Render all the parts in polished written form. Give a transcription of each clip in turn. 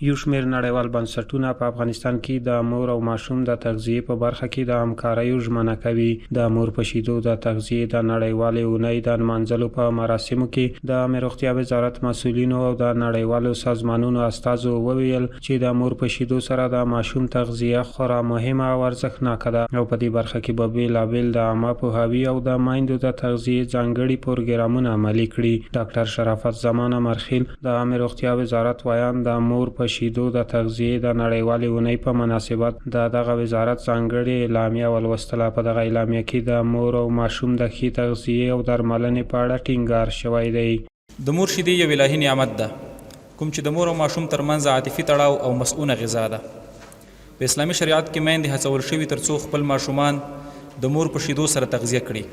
یو شمېر نړیوال بنسټونه په افغانستان کې د مور او ماشوم د تغذیې په برخه کې د همکاریو ژمنه کوي. د مور په شیدو د تغذیې د نړیوالې اونۍ د نمانځلو په مراسمو کې د عامه روغتیا وزارت مسؤلینو او د نړیوالو سازمانونو استازو وویل چې د مور په شیدو سره د ماشوم تغذیه خورا مهمه او ارزښتناکه ده او په دې برخه کې به بېلابېل د عامه پوهاوي او د میندو د تغذیې ځانګړي پروګرامونه عملي کړي. ډاکټر شرافت زمان مرخیل د عامه روغتیا وزارت وایان د مور په شیدو د تغذیې د نړیوالې اونۍ په مناسبت دغه وزارت ځانګړې اعلامیه ولوستله. په دغه اعلامیه کې د مور او ماشوم د ښې تغذیې او درملنې په اړه ټینګار شوی دی. د مور شیدې یو الهي نعمت ده کوم چې د مور او ماشوم ترمنځ عاطفي تړاو او مسؤونه غذا ده. په اسلامي شریعت کې میندې هڅول شوي ترڅو خپل ماشومان د مور په شیدو سره تغذیه کړي.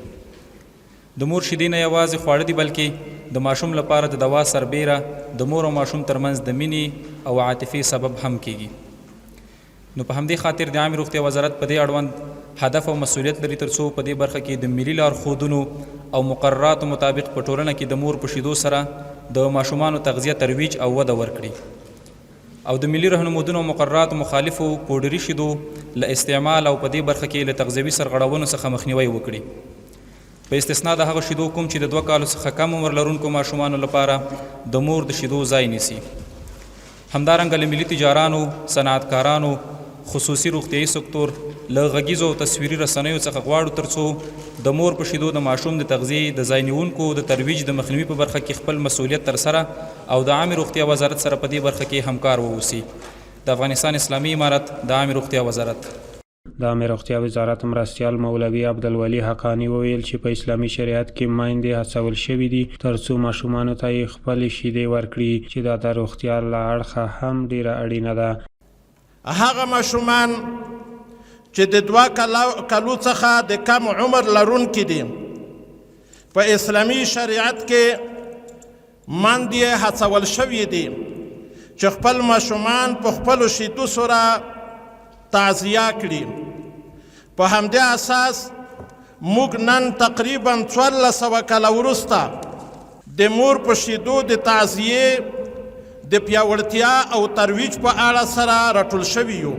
د مور شیدې نه یوازې خواړه دي بلکې د ماشوم لپاره د دوا سربیره د مور او ماشوم ترمنځ د مینې او عاطفي سبب هم کیږي. نو په همدې خاطر د عامه روغتیا وزارت په دې اړوند هدف او مسؤلیت لري ترڅو په دې برخه کې د ملي لارښودونو او مقرراتو مطابق په ټولنه کې د مور په شیدو سره د ماشومانو تغذیه ترویج او وده ورکړي او د ملي رهنمودونو او مقرراتو مخالفو پوډري شیدو له استعمال او په دې برخه کې له تغذیوي سرغړونو څخه مخنیوي وکړي. په استثنا د هغه شیدو کوم چې د 2 کالو څخه کم عمر لرونکو ماشومانو لپاره د مور د شیدو ځای نیسي. همدارنګه له ملي تجارانو، صنعتکارانو، خصوصي روغتیایي سکتور له غږیزو او تصویري رسنیو څخه غواړو ترڅو د مور په شیدو د ماشوم د تغذیې د ځای نیونکو د ترویج د مخنیوي په برخه کې خپل مسؤلیت ترسره او د عامه روغتیا وزارت سره په دې برخه کې همکار واوسي. د افغانستان اسلامي امارت د عامه روغتیا وزارت د عامه روغتیا وزارت مرستیال مولوي عبدالولي حقانی وویل چې په اسلامي شریعت کې میندې هڅول شوي دي ترڅو ماشومانو ته یې خپلې شیدې ورکړي چې دا د روغتیا له اړخه هم ډیره اړینه ده. هغه ماشومان چې د 2 کالو څخه د کم عمر لرونکي دي په اسلامي شریعت کې میندې هڅول شوي دي چې خپل ماشومان په خپلو شیدو سره تغذیه کړي. په همدې اساس موږ نن تقریبا 1400 کاله وروسته د مور په شیدو د تغذیې د پیاوړتیا او ترویج په اړه سره راټول شوي یو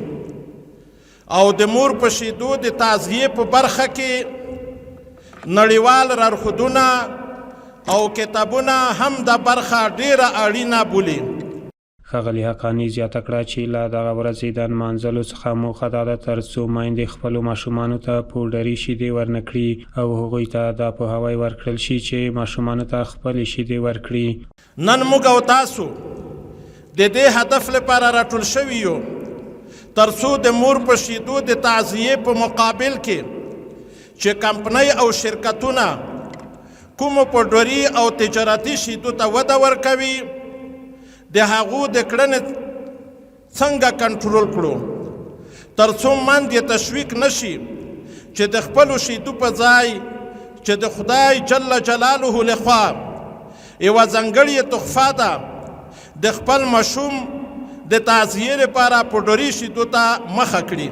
او د مور په شیدو د تغذیې په برخه کې نړیوال لارښودونه او کتابونه هم د برخه ډیره اړینه بولي. ښاغلي حقانی زیاته کړه چې له دغه ورځې د نمانځلو څخه موخه دا ده ترڅو میندې خپلو ماشومانو ته پوډري شیدې ورنه کړي او هغوی ته دا پوهاوی ورکړل شي چې ماشومانو ته خپلې شیدې ورکړي. نن موږ او تاسو د دې هدف لپاره راټول شوي یو ترڅو د مور په شیدو د تغذیې په مقابل کې چې کمپنۍ او شرکتونه کومو پوډري او تجارتي شیدو ته وده ورکوي د هغو د کړنې څنګه کنټرول کړو ترڅو میندې تشویق نشي چې د خپلو شیدو په ځای چې د خدای جل جلاله لخوا یوه ځانګړې تحفه ده د خپل ماشوم د تغذیې لپاره پوډري شیدو ته مخه کړي.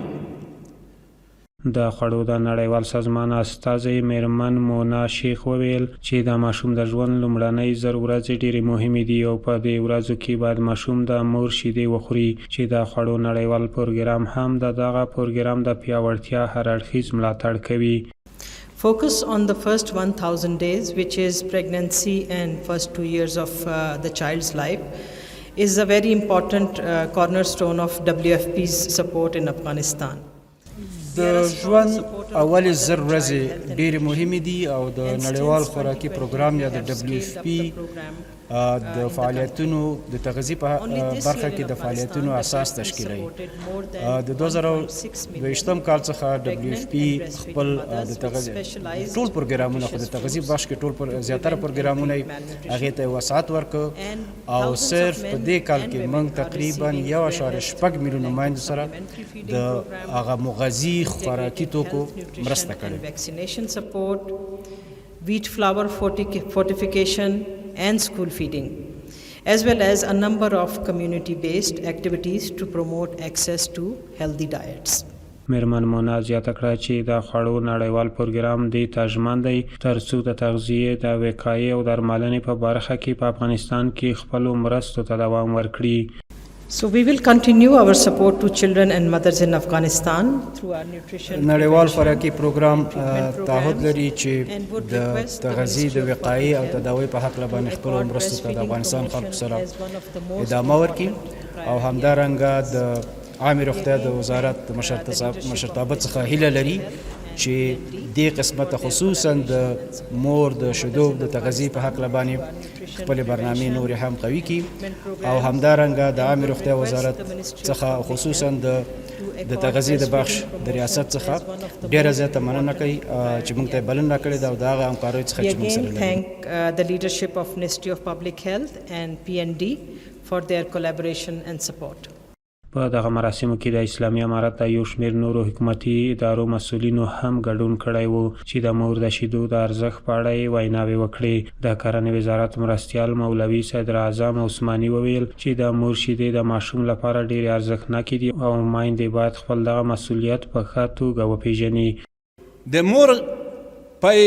د خوړو د نړیوال سازمان استازی میرمن مونا شیخ وویل چې د ماشوم د ژوند لومړنۍ 1000 ورځې ډېرې مهمې دي او په دې ورځو کې باید ماشوم د مور شیدې وخوري چې د خوړو نړیوال پروګرام هم دغه پروګرام د پیاوړتیا هر اړخیز ملاتړ کوي. Focus on the first 1000 days, which is pregnancy and first 2 years of the child's life, is a very important cornerstone of WFP's support in Afghanistan. د ژوند اولې 1000 ورځې ډېرې مهمې دي او د نړیوال خوراکي پروګرام یا د WFP د فعالیتونو د تغذیې په برخه کې د فعالیتونو اساس تشکیلوي. د 2020 کال څخه WFP خپل د تغذیې ټول پروګرامونه خو د تغذیې بخش کې ټول زیاتره پروګرامونه هغې ته وسعت ورکړ او صرف په دې کال کې موږ تقریبا 1.6 میلیونه میندو سره د هغه مغذي خوراکي توکو مرسته کړې. Vaccination support, wheat flour fortification and school feeding, as well as a number of community-based activities to promote access to healthy diets. میرمن مونا زیاته کړه چې د خوړو نړیوال پروګرام دې ته ژمن دی ترڅو د تغذیې د وقایې او درملنې په برخه کې په افغانستان کې خپلو مرستو ته دوام ورکړي. So we will continue our support to children and mothers in Afghanistan through our nutrition نړیوال خوراکي پروګرام تعهد لري چې د تغذیې د وقایې او تداوی په هکله باندې خپلو مرستو ته د افغانستان خلکو سره ادامه ورکړي او همدارنګه د عامې روغتیا د وزارت مشرتابه څخه هیله لري چې دې قسمته خصوصا د مور د شیدو د تغذیې په هکله باندې خپل برنامې نورې هم قوي کړي او همدارنګه د عامې روغتیا وزارت څخه خصوصا د تغذیې د بخش د ریاست څخه ډېره زیاته مننه کوي چې موږ ته بلنه راکړې ده او د هغه همکاریو څخه چې موږ سره لرو. Thank the leadership of Ministry of Public Health and PND for their collaboration and support. په دغه مراسمو کې د اسلامي امارت د یو شمېر نورو حکومتي ادارو مسؤلینو هم ګډون کړی و چې د مور د شیدو د ارزښت په اړه یې ویناوې وکړې. د کرنې وزارت مرستیال مولوي صدر اعظم عثماني وویل چې د مور شیدې د ماشوم لپاره ډېرې ارزښتناکې دي او میندې باید خپل دغه مسؤلیت په ښه توګه وپیژني. د مور پای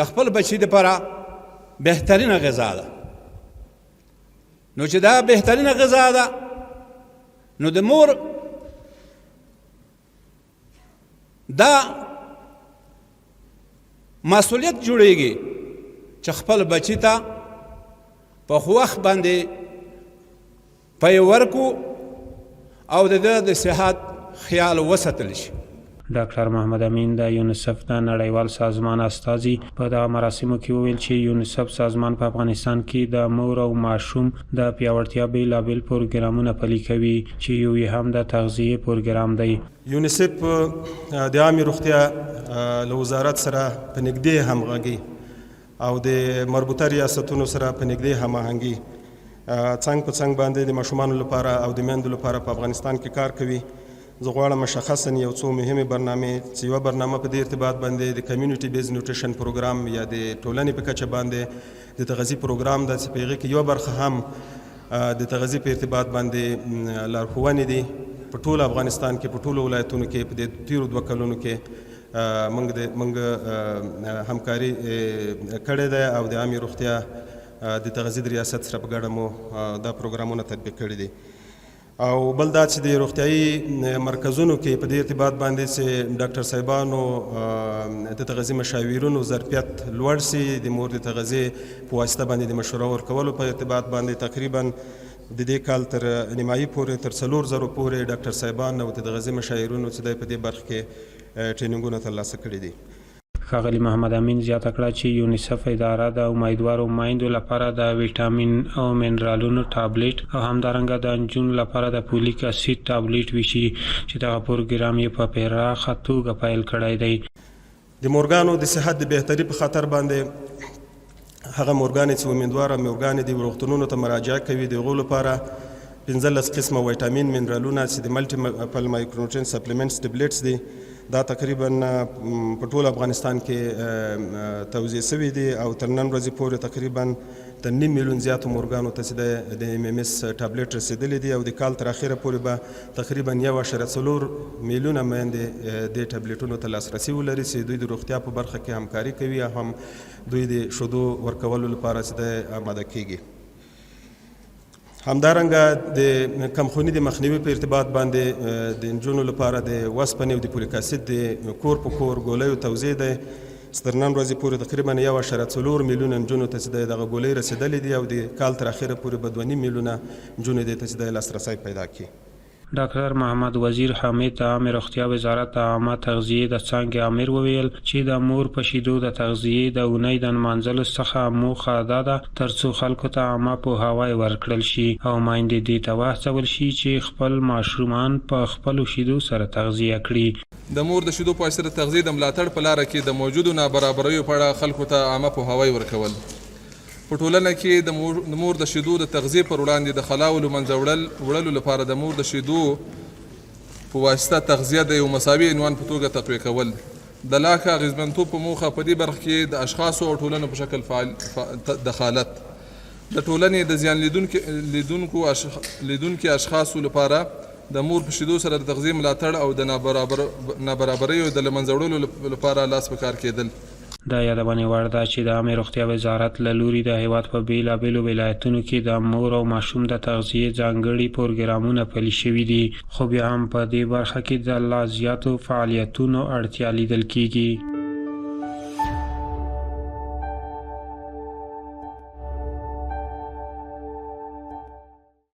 د خپل بچي لپاره بهترینه غذا ده، نو چې دا بهترینه غذا ده نو د مور دا مسؤلیت جوړیږي چې خپل بچی ته په وخت باندې پای ورکو او د صحت خیال وساتل شي. ډاکټر محمد امین د یونیسف د نړیوال سازمان استازي په دغه مراسمو کې وویل چې یونیسف سازمان په افغانستان کې د مور او ماشوم د پیاوړتیا بیلابیل پروګرامونه پلي کوي چې یو یې هم د تغذیې پروګرام دی. یونیسف د عامې روغتیا له وزارت سره په نږدې همغږي او د مربوطه ریاستونو سره په نږدې هماهنګي څنګ په څنګ باندې د ماشومانو لپاره او د میندو لپاره په افغانستان کې کار کوي. زه غواړم مشخصا یو څو مهمې برنامې چې یوه برنامه په دې ارتباط باندې د کمیونټي بیز نیوټریشن پروګرام یا د ټولنې په کچه باندې د تغذیې پروګرام ده چې په هغې کې یوه برخه هم د تغذیې په ارتباط باندې لارښوونې دي. په ټول افغانستان کې په ټولو ولایتونو کې په دې تیرو 2 کلونو کې موږ همکاري کړې ده او د عامې روغتیا د تغذیې د ریاست سره په ګډه مو دا پروګرامونه تطبیق کړي دي. او بل دا چې د روغتیایي مرکزونو کې په دې ارتباط باندې چې ډاکټر صاحبانو د تغذیې مشاورینو ظرفیت لوړ سي د مور د تغذیې په واسطه باندې د مشوره ورکولو په ارتباط باندې تقریبا د دې کال تر نیمایي پورې تر 4,000 پورې ډاکټر صاحبان او د تغذیې مشاورینو چې په دې برخه کې ټریننګونه ترلاسه کړي دي. ښاغلي محمد امین زیاته کړه چې یونیسف اداره د امیدوارو میندو لپاره د ویټامین او منرالونو ټابلیټ او همدارنګه د نجونو لپاره د فولیک اسید ټابلیټ ویشي چې دغه پروګرام یې په پراخه توګه پیل کړی دی. د مورګانو د صحت د بهتري په خاطر باندې هغه مورګانې چې امیدواره مورګانې د روغتونونو ته مراجعه کوي د هغو لپاره 15 قسمه ویټامین منرالونه چې د ملټي پل مایکرونیوټرینټ سپلیمنټس ټابلیټس دي دا تقریبا په ټول افغانستان کې توزیع شوي دي او تر نن ورځې پورې تقریبا تر 9 میلیون زیاتو مورګانو ته چې د MMS ټابلیټ رسیدلی دي او د کال تر اخره پورې به تقریبا 1.4 میلیونه میندې د ټابلیټونو ته لاسرسي ولري چې دوی د روغتیا په برخه کې همکاري کوي او هم دوی د شیدو ورکولو لپاره چې آماده کیږي. همدارنګه د کمخوني د مخنیوي په ارتباط باندې د نجونو لپاره د وسپنې او د فولیک اسید د کور په کور ګولیو توزیع دی. تر نن ورځې پورې تقریبا 1.4 میلیونه نجونو ته چې دغه ګولۍ رسېدلې دي او د کال تر اخره پورې به 2.5 میلیونه نجونې دې ته چې لاسرسی پیدا کړي. ډاکټر محمد وزیر حمید د عامې روغتیا وزارت د عامه تغذیې د څانګې امیر وویل چې د مور په شیدو د تغذیې د اونۍ د نمانځلو څخه موخه دا ده ترڅو خلکو ته عامه پوهاوی ورکړل شي او میندې دې ته وهڅول شي چې خپل ماشومان په خپلو شیدو سره تغذیه کړي. د مور د شیدو په واسطه تغذیې د ملاتړ په لاره کې د موجودو نابرابریو په اړه خلکو ته عامه پوهاوی ورکول. په ټولنه کې د مور د شیدو د تغذیې پر وړاندې د خلاو له منځه وړلو لپاره د مور د شیدو په واسطه تغذیه د یو مساوي عنوان په توګه تقویه کول د لا ښه اغېزمنتوب په موخه په دې برخه کې د اشخاصو او ټولنو په شکل فعال دخالت د ټولنې د زیان لیدونکو اشخاصو لپاره د مور په شیدو سره د تغذیې ملاتړ او د نابرابریو د له منځه وړلو لپاره لاس په کار کېدل. د یادونې وړ ده چې د عامه روغتیا وزارت له لوري د هیواد په بیلابیلو ولایتونو کې د مور او ماشوم د تغذیې ځانګړي پروګرامونه پلي شوي دي، خو بیا هم په دې برخه کې د لا زیاتو فعالیتونو اړتیا لیدل کیږي.